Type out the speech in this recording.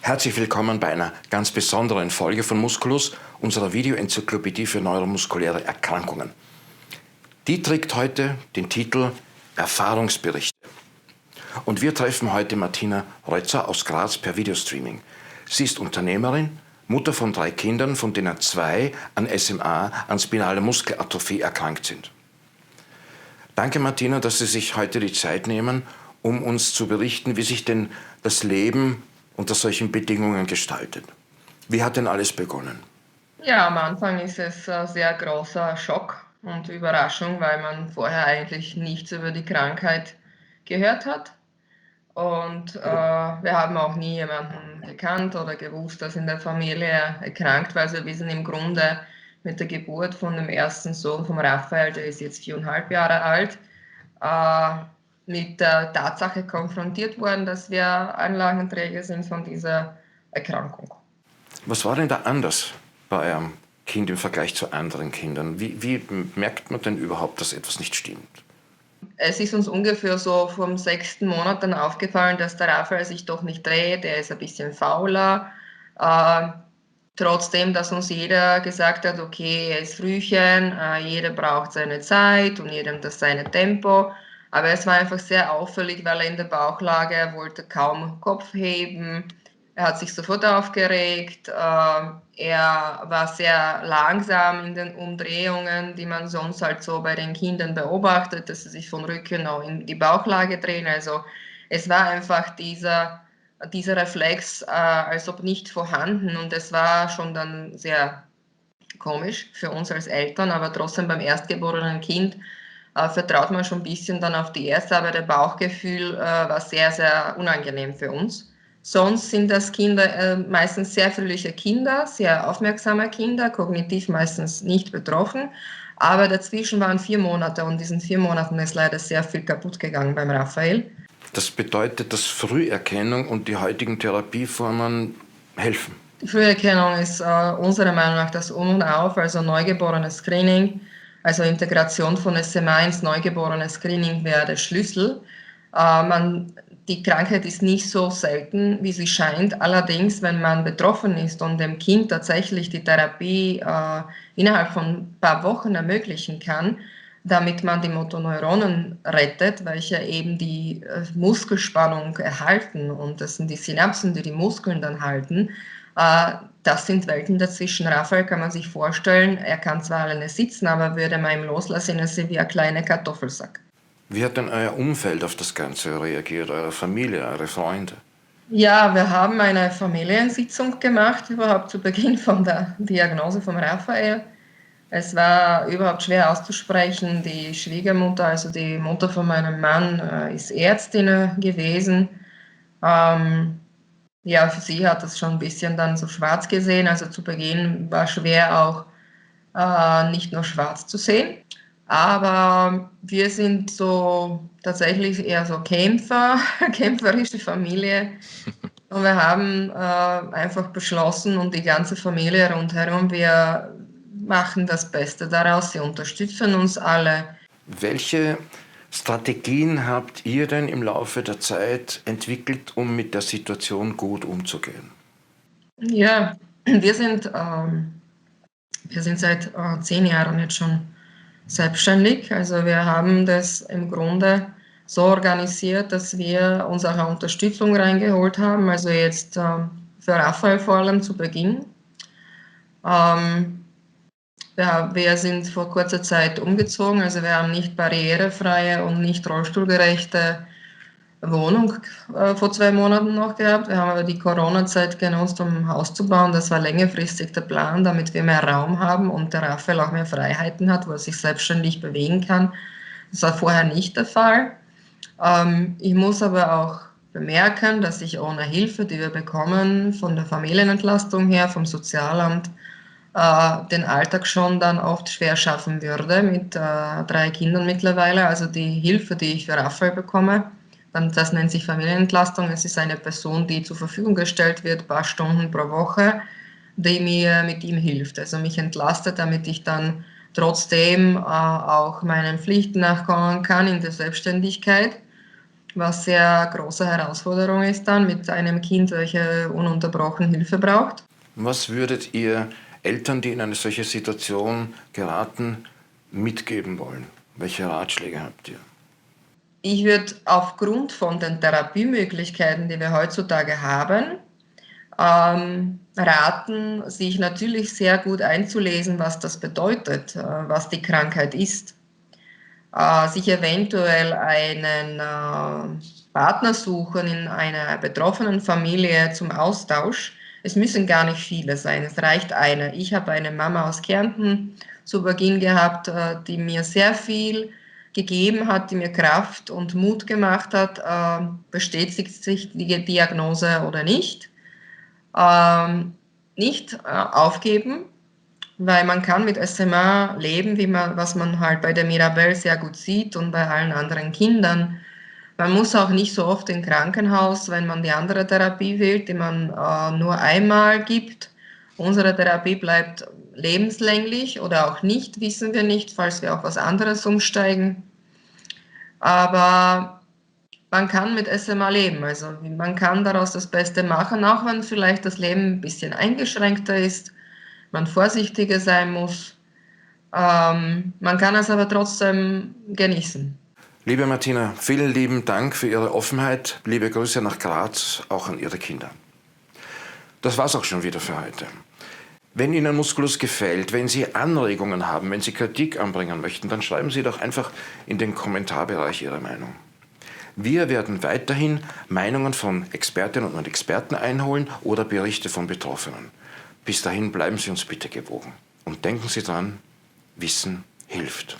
Herzlich willkommen bei einer ganz besonderen Folge von Musculus, unserer Videoenzyklopädie für neuromuskuläre Erkrankungen. Die trägt heute den Titel Erfahrungsberichte. Und wir treffen heute Martina Reutzer aus Graz per Videostreaming. Sie ist Unternehmerin, Mutter von 3 Kindern, von denen 2 an SMA, an spinale Muskelatrophie erkrankt sind. Danke Martina, dass Sie sich heute die Zeit nehmen, um uns zu berichten, wie sich denn das Leben unter solchen Bedingungen gestaltet. Wie hat denn alles begonnen? Ja, am Anfang ist es ein sehr großer Schock und Überraschung, weil man vorher eigentlich nichts über die Krankheit gehört hat. Und wir haben auch nie jemanden gekannt oder gewusst, dass in der Familie erkrankt war. Also wir sind im Grunde mit der Geburt von dem ersten Sohn, vom Raphael, der ist jetzt 4,5 Jahre alt, mit der Tatsache konfrontiert worden, dass wir Anlagenträger sind von dieser Erkrankung. Was war denn da anders bei eurem Kind im Vergleich zu anderen Kindern? Wie merkt man denn überhaupt, dass etwas nicht stimmt? Es ist uns ungefähr so vom 6. Monat dann aufgefallen, dass der Raphael sich doch nicht dreht, er ist ein bisschen fauler. Trotzdem, dass uns jeder gesagt hat, okay, er ist Frühchen, jeder braucht seine Zeit und jedem das seine Tempo. Aber es war einfach sehr auffällig, weil er in der Bauchlage, er wollte kaum Kopf heben, er hat sich sofort aufgeregt, er war sehr langsam in den Umdrehungen, die man sonst halt so bei den Kindern beobachtet, dass sie sich von Rücken auch in die Bauchlage drehen. Also es war einfach dieser Reflex, als ob nicht vorhanden, und es war schon dann sehr komisch für uns als Eltern, aber trotzdem beim erstgeborenen Kind vertraut man schon ein bisschen dann auf die Ärzte, aber der Bauchgefühl war sehr, sehr unangenehm für uns. Sonst sind das Kinder meistens sehr fröhliche Kinder, sehr aufmerksame Kinder, kognitiv meistens nicht betroffen, aber dazwischen waren 4 Monate und in diesen 4 Monaten ist leider sehr viel kaputt gegangen beim Raphael. Das bedeutet, dass Früherkennung und die heutigen Therapieformen helfen. Die Früherkennung ist unserer Meinung nach das Um und Auf, also neugeborenes Screening, also Integration von SMA ins neugeborene Screening wäre der Schlüssel. Die Krankheit ist nicht so selten, wie sie scheint. Allerdings, wenn man betroffen ist und dem Kind tatsächlich die Therapie innerhalb von ein paar Wochen ermöglichen kann, damit man die Motoneuronen rettet, welche eben die Muskelspannung erhalten, und das sind die Synapsen, die die Muskeln dann halten. Das sind Welten dazwischen. Raphael kann man sich vorstellen, er kann zwar alleine sitzen, aber würde man ihm loslassen, ist er wie ein kleiner Kartoffelsack. Wie hat denn euer Umfeld auf das Ganze reagiert, eure Familie, eure Freunde? Ja, wir haben eine Familiensitzung gemacht, überhaupt zu Beginn von der Diagnose von Raphael. Es war überhaupt schwer auszusprechen. Die Schwiegermutter, also die Mutter von meinem Mann, ist Ärztin gewesen. Ja, für sie hat das schon ein bisschen dann so schwarz gesehen. Also zu Beginn war schwer auch nicht nur schwarz zu sehen. Aber wir sind so tatsächlich eher so Kämpfer, kämpferische Familie. Und wir haben einfach beschlossen, und die ganze Familie rundherum, wir machen das Beste daraus. Sie unterstützen uns alle. Welche Strategien habt ihr denn im Laufe der Zeit entwickelt, um mit der Situation gut umzugehen? Ja, wir sind seit 10 Jahren jetzt schon selbstständig. Also wir haben das im Grunde so organisiert, dass wir uns auch Unterstützung reingeholt haben. Also jetzt für Raphael vor allem zu Beginn. Wir sind vor kurzer Zeit umgezogen, also wir haben nicht barrierefreie und nicht rollstuhlgerechte Wohnung vor 2 Monaten noch gehabt. Wir haben aber die Corona-Zeit genutzt, um ein Haus zu bauen. Das war längerfristig der Plan, damit wir mehr Raum haben und der Raphael auch mehr Freiheiten hat, wo er sich selbstständig bewegen kann. Das war vorher nicht der Fall. Ich muss aber auch bemerken, dass ich ohne Hilfe, die wir bekommen, von der Familienentlastung her, vom Sozialamt, den Alltag schon dann oft schwer schaffen würde mit 3 Kindern mittlerweile. Also die Hilfe, die ich für Raphael bekomme, das nennt sich Familienentlastung. Es ist eine Person, die zur Verfügung gestellt wird, ein paar Stunden pro Woche, die mir mit ihm hilft, also mich entlastet, damit ich dann trotzdem auch meinen Pflichten nachkommen kann in der Selbstständigkeit. was sehr große Herausforderung ist dann mit einem Kind, welches ununterbrochen Hilfe braucht. Was würdet ihr Eltern, die in eine solche Situation geraten, mitgeben wollen? Welche Ratschläge habt ihr? Ich würde aufgrund von den Therapiemöglichkeiten, die wir heutzutage haben, raten, sich natürlich sehr gut einzulesen, was das bedeutet, was die Krankheit ist. Sich eventuell einen Partner suchen in einer betroffenen Familie zum Austausch. Es müssen gar nicht viele sein, es reicht eine. Ich habe eine Mama aus Kärnten zu Beginn gehabt, die mir sehr viel gegeben hat, die mir Kraft und Mut gemacht hat, bestätigt sich die Diagnose oder nicht. Nicht aufgeben, weil man kann mit SMA leben, was man halt bei der Mirabelle sehr gut sieht und bei allen anderen Kindern. Man muss auch nicht so oft ins Krankenhaus, wenn man die andere Therapie wählt, die man nur einmal gibt. Unsere Therapie bleibt lebenslänglich oder auch nicht, wissen wir nicht, falls wir auf was anderes umsteigen. Aber man kann mit SMA leben, also man kann daraus das Beste machen, auch wenn vielleicht das Leben ein bisschen eingeschränkter ist, man vorsichtiger sein muss. Man kann es aber trotzdem genießen. Liebe Martina, vielen lieben Dank für Ihre Offenheit. Liebe Grüße nach Graz, auch an Ihre Kinder. Das war's auch schon wieder für heute. Wenn Ihnen Musculus gefällt, wenn Sie Anregungen haben, wenn Sie Kritik anbringen möchten, dann schreiben Sie doch einfach in den Kommentarbereich Ihre Meinung. Wir werden weiterhin Meinungen von Expertinnen und Experten einholen oder Berichte von Betroffenen. Bis dahin bleiben Sie uns bitte gewogen. Und denken Sie dran, Wissen hilft.